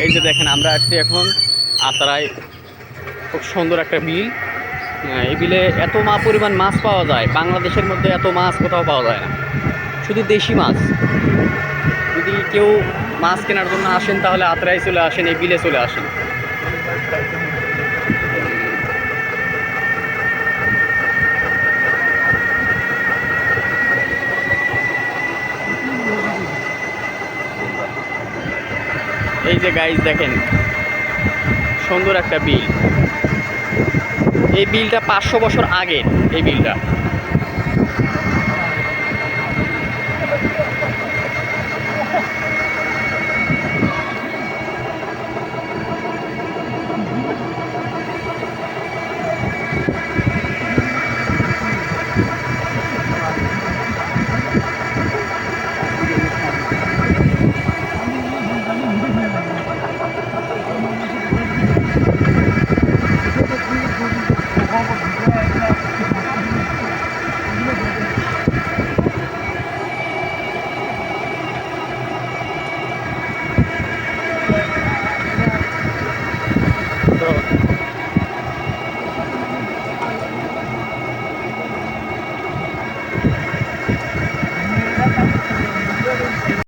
এই যে দেখেন আমরা আসছি এখন আত্রায়, খুব সুন্দর একটা বিল। এই বিলে এত পরিমাণ মাছ পাওয়া যায়, বাংলাদেশের মধ্যে এত মাছ কোথাও পাওয়া যায় না, শুধু দেশি মাছ। যদি কেউ মাছ কেনার জন্য আসেন তাহলে আত্রায় চলে আসেন, এই বিলে চলে আসেন। এই যে গাইজ দেখেন, সুন্দর একটা বিল। এই বিলটা 500 বছর আগের এই বিলটা।